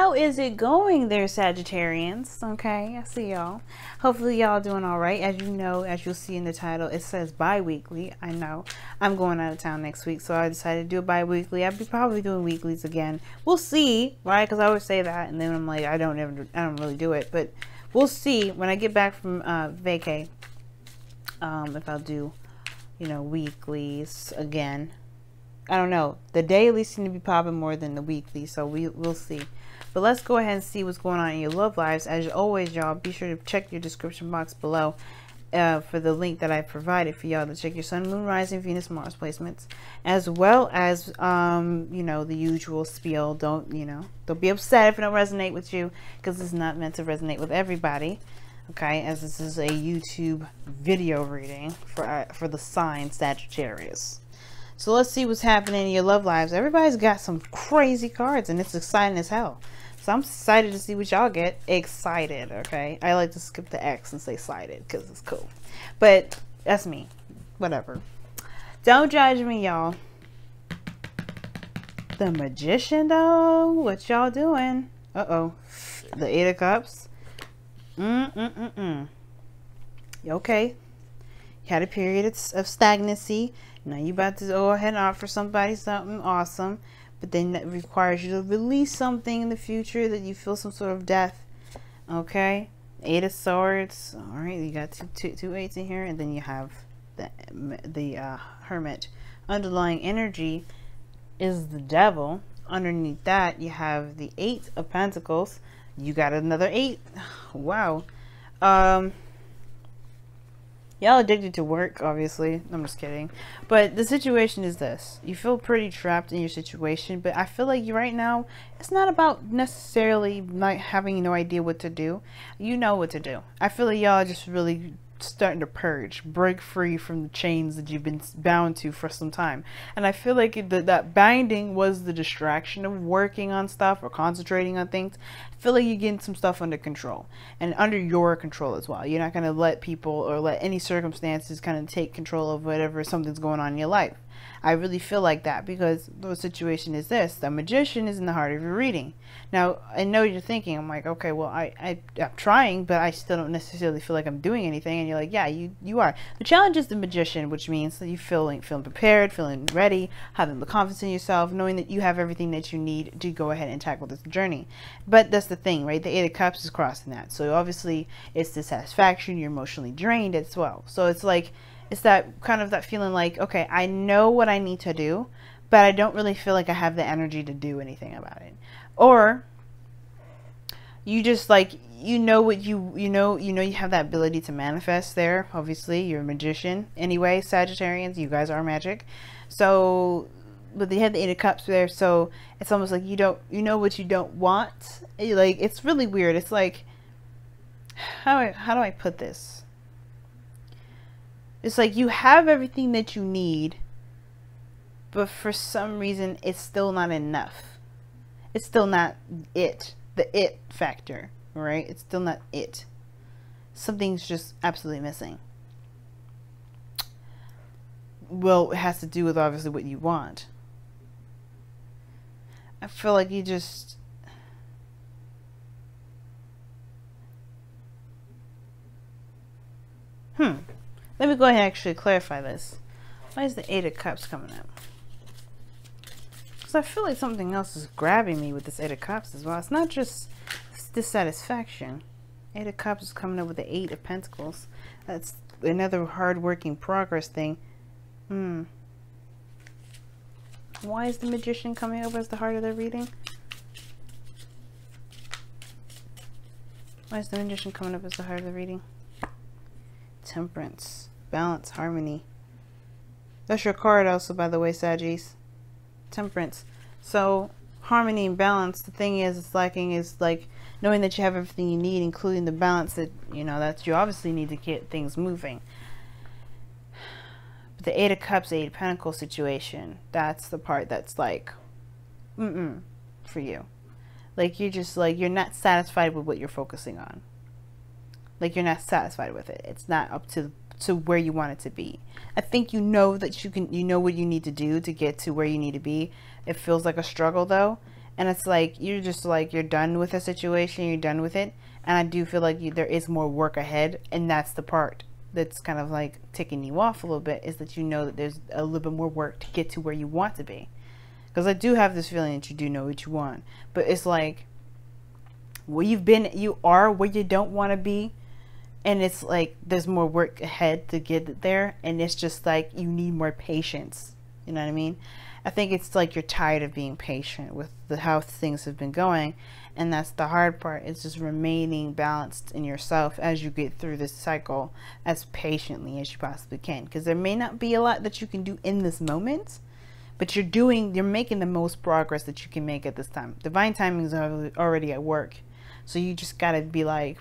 How is it going there, Sagittarians? Okay, I see y'all. Hopefully y'all doing all right. As you know, as you'll see in the title, it says bi-weekly. I know I'm going out of town next week, so I decided to do it bi-weekly. I'll be probably doing weeklies again. We'll see, right? Because I always say that, and then I'm like, I don't really do it, but we'll see when I get back from vacay. If I'll do, you know, weeklies again. I don't know. The dailies seem to be popping more than the weekly, so we'll see. But let's go ahead and see what's going on in your love lives. As always, y'all, be sure to check your description box below for the link that I provided for y'all to check your Sun, Moon, Rising, Venus, Mars placements, as well as you know, the usual spiel. Don't be upset if it don't resonate with you, because it's not meant to resonate with everybody. Okay, as this is a YouTube video reading for the sign Sagittarius. So let's see what's happening in your love lives. Everybody's got some crazy cards, and it's exciting as hell. So I'm excited to see what y'all get. Excited, okay? I like to skip the X and say excited because it's cool. But that's me. Whatever. Don't judge me, y'all. The Magician, though. What y'all doing? Uh-oh. The Eight of Cups. Okay. You had a period of stagnancy. Now you about to go ahead and offer somebody something awesome, but then that requires you to release something in the future that you feel some sort of death. Okay, Eight of Swords. All right, you got two eights in here, and then you have the Hermit. Underlying energy is the Devil. Underneath that, you have the Eight of Pentacles. You got another 8. Wow. Y'all addicted to work, obviously. I'm just kidding. But the situation is this. You feel pretty trapped in your situation, but I feel like you right now, it's not about necessarily not having no idea what to do. You know what to do. I feel like y'all just really starting to purge, break free from the chains that you've been bound to for some time. And I feel like that binding was the distraction of working on stuff or concentrating on things. I feel like you're getting some stuff under control, and under your control as well. You're not going to let people or let any circumstances kind of take control of whatever something's going on in your life. I really feel like that, because the situation is this. The Magician is in the heart of your reading. Now, I know you're thinking, I'm like, okay, well, I'm trying, but I still don't necessarily feel like I'm doing anything. And you're like, yeah, you are. The challenge is the Magician, which means that you feeling prepared, feeling ready, having the confidence in yourself, knowing that you have everything that you need to go ahead and tackle this journey. But that's the thing, right? The Eight of Cups is crossing that. So obviously it's dissatisfaction. You're emotionally drained as well. So it's like, it's that kind of that feeling like, okay, I know what I need to do, but I don't really feel like I have the energy to do anything about it. Or you just like, you know you have that ability to manifest there. Obviously, you're a magician. Anyway, Sagittarians, you guys are magic. So, but they had the Eight of Cups there, so it's almost like you know what you don't want. Like, it's really weird. It's like, how do I put this? It's like you have everything that you need, but for some reason it's still not enough. It's still not it. The it factor, right? It's still not it. Something's just absolutely missing. Well, it has to do with obviously what you want. I feel like you just... Let me go ahead and actually clarify this. Why is the Eight of Cups coming up? Because I feel like something else is grabbing me with this Eight of Cups as well. It's not just dissatisfaction. Eight of Cups is coming up with the Eight of Pentacles. That's another hard-working progress thing. Why is the Magician coming up as the heart of the reading? Why is the Magician coming up as the heart of the reading? Temperance, balance, harmony. That's your card also, by the way, Saggies. Temperance. So harmony and balance, the thing is, it's lacking is like knowing that you have everything you need, including the balance that that you obviously need to get things moving. But the Eight of Cups, Eight of Pentacles situation, that's the part that's like for you. Like, you're just like, you're not satisfied with what you're focusing on. Like, you're not satisfied with it. It's not up to where you want it to be. I think you know that you know what you need to do to get to where you need to be. It feels like a struggle though, And it's like, you're just like, you're done with a situation, you're done with it. And I do feel like there is more work ahead. And that's the part that's kind of like ticking you off a little bit, is that you know that there's a little bit more work to get to where you want to be. Because I do have this feeling that you do know what you want. But it's like, where you've been, you are where you don't want to be. And it's like, there's more work ahead to get there. And it's just like, you need more patience. You know what I mean? I think it's like you're tired of being patient with how things have been going. And that's the hard part. It's just remaining balanced in yourself as you get through this cycle as patiently as you possibly can. Because there may not be a lot that you can do in this moment, but you're making the most progress that you can make at this time. Divine timing is already at work. So you just got to be like,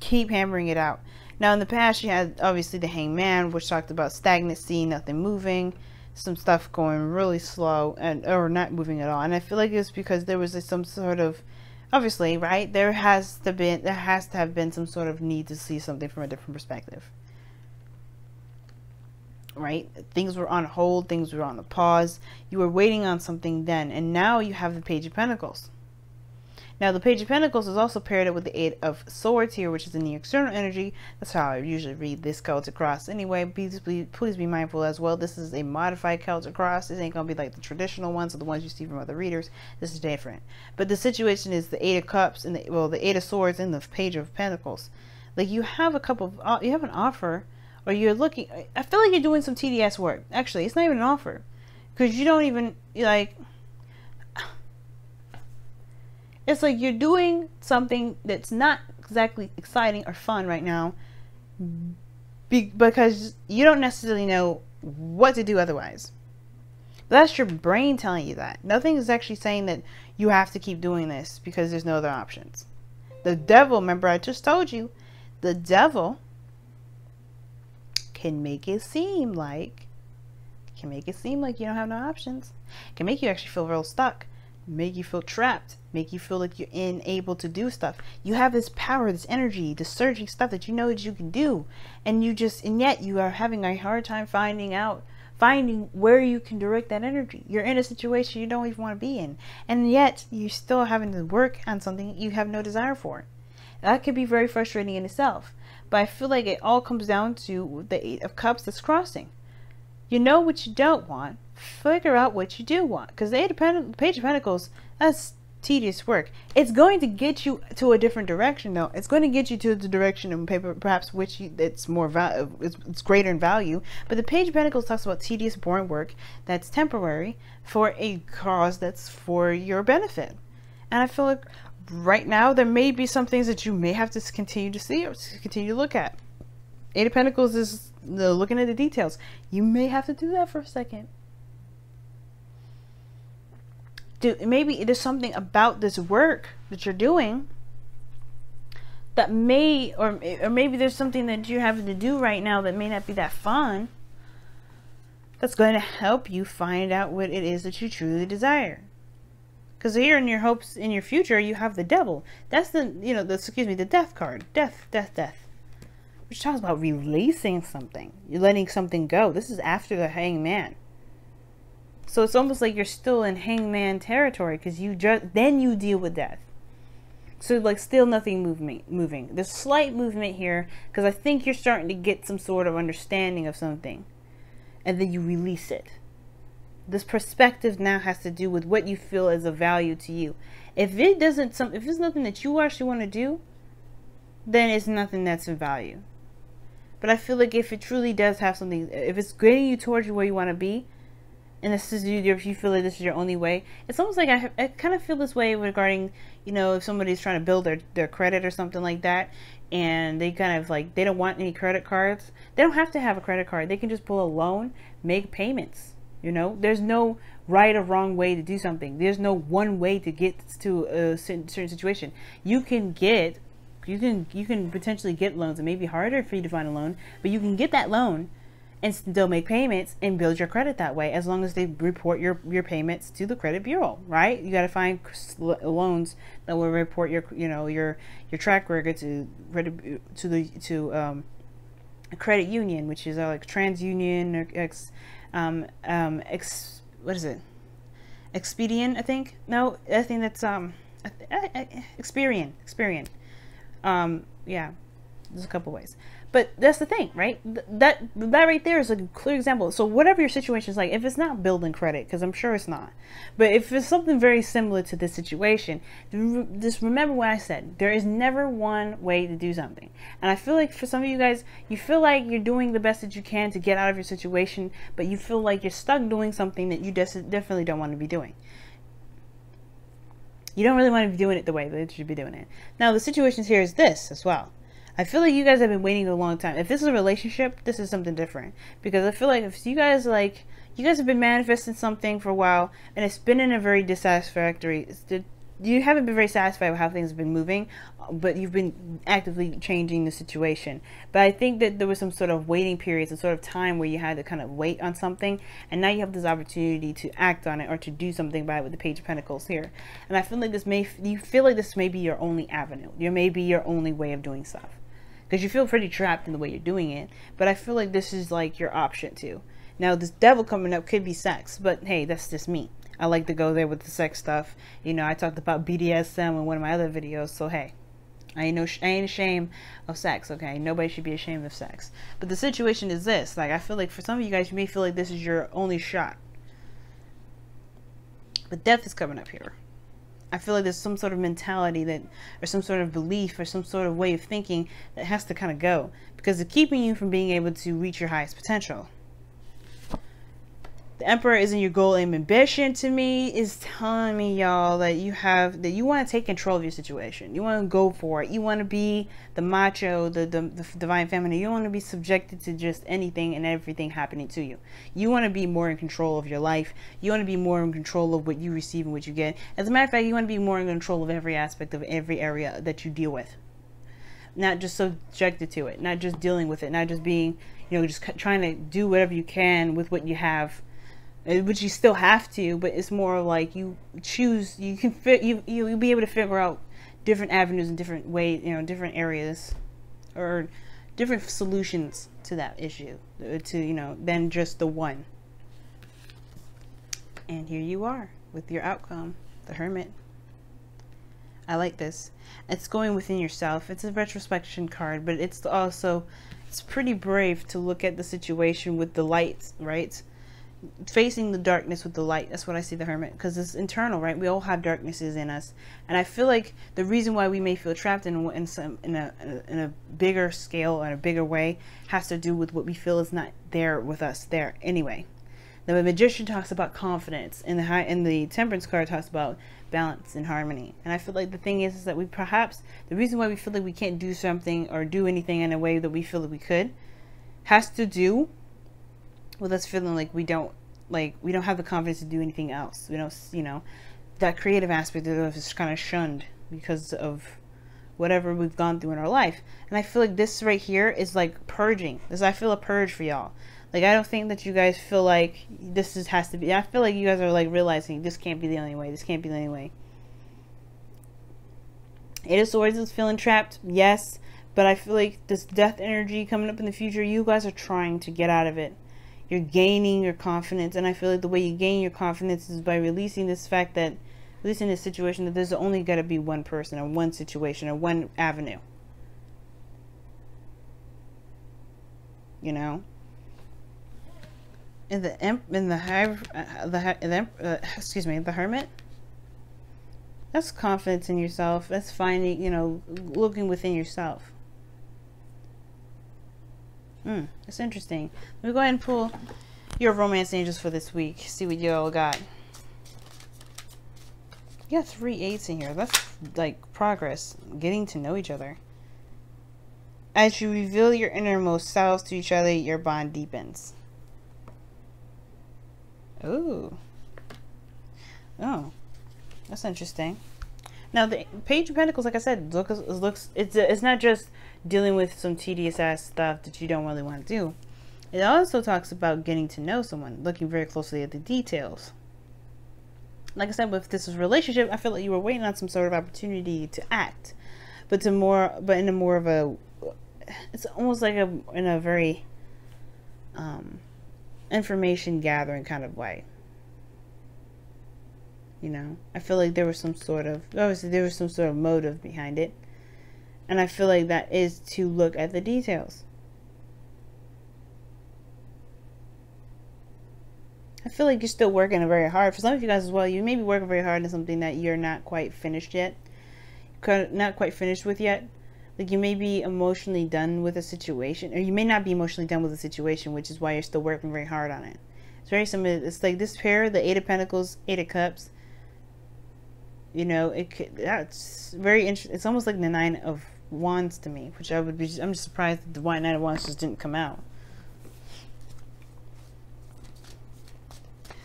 keep hammering it out. Now in the past, you had obviously the Hangman, which talked about stagnancy, nothing moving, some stuff going really slow, or not moving at all. And I feel like it's because there was some sort of, obviously, right, there has to have been some sort of need to see something from a different perspective, right? Things were on hold, things were on a pause, you were waiting on something then, and now you have the Page of Pentacles. Now, the Page of Pentacles is also paired up with the Eight of Swords here, which is in the external energy. That's how I usually read this Celtic Cross. Anyway, please be mindful as well. This is a modified Celtic Cross. This ain't going to be like the traditional ones or the ones you see from other readers. This is different. But the situation is the Eight of Cups and the Eight of Swords and the Page of Pentacles. Like, you have you have an offer, or you're looking. I feel like you're doing some TDS work. Actually, it's not even an offer, because you don't even, like, it's like you're doing something that's not exactly exciting or fun right now, because you don't necessarily know what to do otherwise. That's your brain telling you that. Nothing is actually saying that you have to keep doing this because there's no other options. The devil, remember I just told you, the devil can make it seem like you don't have no options. Can make you actually feel real stuck. Make you feel trapped, make you feel like you're unable to do stuff. You have this power, this energy, this surging stuff that you know that you can do, and yet you are having a hard time finding where you can direct that energy. You're in a situation you don't even want to be in, and yet you're still having to work on something you have no desire for. That could be very frustrating in itself, but I feel like it all comes down to the Eight of Cups that's crossing. You know what you don't want. Figure out what you do want. Because the Page of Pentacles, that's tedious work. It's going to get you to a different direction, though. It's going to get you to the direction of paper, perhaps it's more it's greater in value. But the Page of Pentacles talks about tedious, boring work that's temporary for a cause that's for your benefit. And I feel like right now there may be some things that you may have to continue to see or continue to look at. Eight of Pentacles is looking at the details. You may have to do that for a second. Dude, maybe there's something about this work that you're doing that may, or maybe there's something that you're having to do right now that may not be that fun, that's going to help you find out what it is that you truly desire. Because here in your hopes, in your future, you have the Devil. That's the Death card. Death. Which talks about releasing something. You're letting something go. This is after the Hangman. So it's almost like you're still in Hangman territory, because then you deal with death. So like still nothing moving. There's slight movement here, because I think you're starting to get some sort of understanding of something. And then you release it. This perspective now has to do with what you feel is of value to you. If it's nothing that you actually want to do, then it's nothing that's of value. But I feel like if it truly does have something, if it's getting you towards where you want to be, and this is if you feel like this is your only way, it's almost like I kind of feel this way regarding, if somebody's trying to build their credit or something like that, and they kind of like, they don't want any credit cards. They don't have to have a credit card. They can just pull a loan, make payments. There's no right or wrong way to do something. There's no one way to get to a certain situation. You can potentially get loans. It may be harder for you to find a loan, but you can get that loan and still make payments and build your credit that way, as long as they report your payments to the credit bureau, right? You got to find loans that will report your track record to a credit union, which is like TransUnion or Expedient, I think. No, I think that's Experian. Yeah, there's a couple ways, but that's the thing, right? That right there is a clear example. So whatever your situation is like, if it's not building credit, because I'm sure it's not, but if it's something very similar to this situation, just remember what I said. There is never one way to do something, and I feel like for some of you guys, you feel like you're doing the best that you can to get out of your situation, but you feel like you're stuck doing something that you definitely don't want to be doing. You don't really want to be doing it the way that you should be doing it. Now, the situation here is this as well. I feel like you guys have been waiting a long time. If this is a relationship, this is something different. Because I feel like if you guys have been manifesting something for a while, and it's been in a very dissatisfactory, you haven't been very satisfied with how things have been moving, but you've been actively changing the situation. But I think that there was some sort of waiting period, some sort of time where you had to kind of wait on something, and now you have this opportunity to act on it or to do something about it with the Page of Pentacles here. And I feel like you feel like this may be your only avenue. It may be your only way of doing stuff. Because you feel pretty trapped in the way you're doing it, but I feel like this is like your option too. Now, this devil coming up could be sex, but hey, that's just me. I like to go there with the sex stuff. You know, I talked about BDSM in one of my other videos, so hey, I ain't ashamed of sex, okay? Nobody should be ashamed of sex. But the situation is this, like, I feel like for some of you guys, you may feel like this is your only shot. But death is coming up here. I feel like there's some sort of mentality that, or some sort of belief, or some sort of way of thinking that has to kind of go, because it's keeping you from being able to reach your highest potential. The Emperor isn't your goal, aim, ambition to me is telling me, y'all, that you want to take control of your situation. You want to go for it. You want to be the macho, the divine feminine. You don't want to be subjected to just anything and everything happening to you. You want to be more in control of your life. You want to be more in control of what you receive and what you get. As a matter of fact, you want to be more in control of every aspect of every area that you deal with. Not just subjected to it. Not just dealing with it. Not just being, just trying to do whatever you can with what you have. Which you still have to, but it's more like you choose. You can you'll be able to figure out different avenues and different ways, different areas, or different solutions to that issue, than just the one. And here you are with your outcome, the Hermit. I like this. It's going within yourself. It's a retrospection card, but it's pretty brave to look at the situation with the light, right? Facing the darkness with the light. That's what I see the Hermit, because it's internal, right? We all have darknesses in us, and I feel like the reason why we may feel trapped in a bigger scale and a bigger way has to do with what we feel is not there with us there anyway. The Magician talks about confidence, and the Temperance card talks about balance and harmony. And I feel like the thing is that the reason why we feel like we can't do something or do anything in a way that we feel that we could has to do with us feeling like we don't have the confidence to do anything else. We don't, that creative aspect of us is kind of shunned because of whatever we've gone through in our life. And I feel like this right here is like purging. I feel a purge for y'all. Like, I don't think that you guys feel like has to be. I feel like you guys are like realizing this can't be the only way. This can't be the only way. Eight of Swords is feeling trapped, yes, but I feel like this death energy coming up in the future, you guys are trying to get out of it. You're gaining your confidence, and I feel like the way you gain your confidence is by releasing this situation that there's only got to be one person or one situation or one avenue. And the Hermit, that's confidence in yourself. That's finding, looking within yourself. That's interesting. Let me go ahead and pull your romance angels for this week. See what you all got. You got 3 8s in here. That's like progress. Getting to know each other. As you reveal your innermost selves to each other, your bond deepens. Ooh. Oh. That's interesting. Now, the Page of Pentacles, like I said, it's not just dealing with some tedious ass stuff that you don't really want to do. It also talks about getting to know someone, looking very closely at the details. Like I said, with this relationship, I feel like you were waiting on some sort of opportunity to act, but in a more of a, it's almost like in a very information gathering kind of way. You know, I feel like there was some sort of, obviously there was some sort of motive behind it. And I feel like that is to look at the details. I feel like you're still working very hard. For some of you guys as well, you may be working very hard on something that you're not quite finished yet. Not quite finished with yet. Like you may be emotionally done with a situation, or you may not be emotionally done with a situation, which is why you're still working very hard on it. It's very similar. It's like this pair, the Eight of Pentacles, Eight of Cups. You know, that's very interesting. It's almost like the Nine of Wands to me, which I'm just surprised that the Nine of Wands just didn't come out.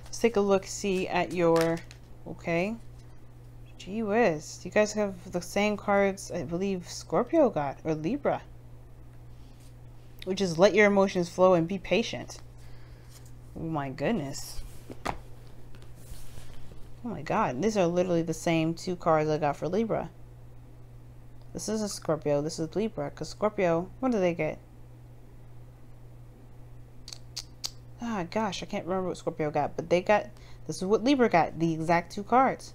Let's take a look, see at your, okay. Gee whiz, you guys have the same cards I believe Scorpio got, or Libra. Which is let your emotions flow and be patient. Oh my goodness. Oh my god, these are literally the same two cards I got for Libra. This is a Scorpio, this is Libra, because Scorpio, what do they get? Ah gosh, I can't remember what Scorpio got, but they got, this is what Libra got, the exact two cards.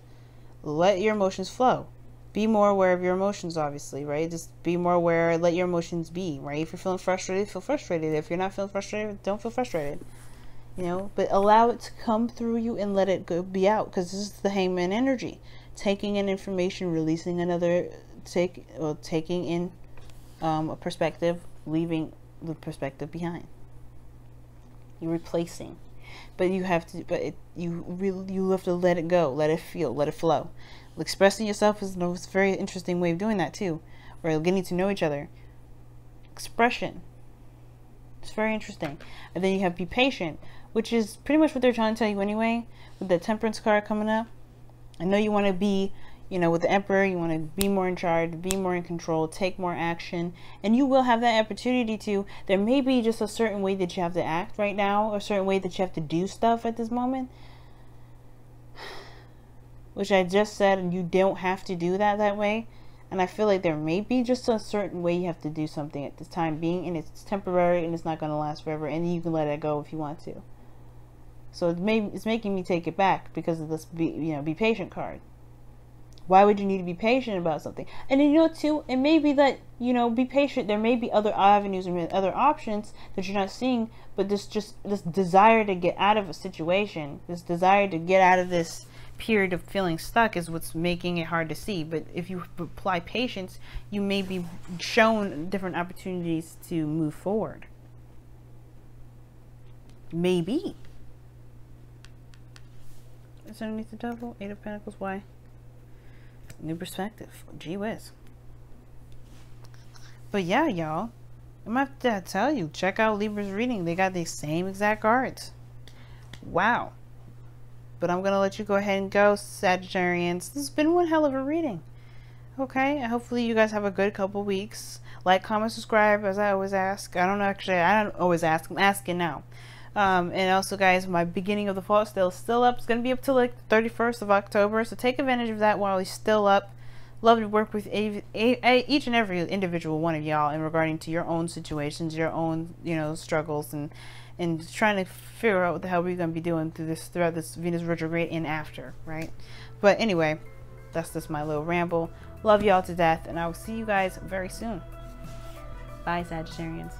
Let your emotions flow. Be more aware of your emotions, obviously, right? Just be more aware, let your emotions be, right? If you're feeling frustrated, feel frustrated. If you're not feeling frustrated, don't feel frustrated. You know, but allow it to come through you and let it go be out, because this is the Hangman energy. Taking in information, releasing another, taking in a perspective, leaving the perspective behind. You're replacing, but you have to. You have to let it go, let it feel, let it flow. Expressing yourself is a very interesting way of doing that too, or getting to know each other. Expression. It's very interesting. And then you have be patient, which is pretty much what they're trying to tell you anyway, with the Temperance card coming up. I know you want to be, you know, with the Emperor, you want to be more in charge, be more in control, take more action, and you will have that opportunity to. There may be just a certain way that you have to act right now, or a certain way that you have to do stuff at this moment, which I just said, and you don't have to do that way. And I feel like there may be just a certain way you have to do something at this time being, and it's temporary and it's not going to last forever, and you can let it go if you want to. So it's making me take it back because of this be patient card. Why would you need to be patient about something? And then, you know, too, it may be that, you know, be patient. There may be other avenues and other options that you're not seeing, but this desire to get out of a situation, this desire to get out of this period of feeling stuck is what's making it hard to see. But if you apply patience, you may be shown different opportunities to move forward. Maybe. Is underneath the Devil? Eight of Pentacles. Why? New perspective. Gee whiz. But yeah, y'all, I'm gonna have to tell you, check out Libra's reading. They got the same exact cards. Wow. But I'm gonna let you go ahead and go, Sagittarians. This has been one hell of a reading. Okay, hopefully you guys have a good couple weeks. Like, comment, subscribe, as I always ask. I don't always ask. I'm asking now. And also, guys, my beginning of the fall sale is still up. It's going to be up till like the 31st of October. So take advantage of that while it's still up. Love to work with each and every individual one of y'all in regarding to your own situations, your own, you know, struggles, and trying to figure out what the hell we're going to be doing throughout this Venus retrograde and after, right? But anyway, that's just my little ramble. Love y'all to death, and I will see you guys very soon. Bye, Sagittarians.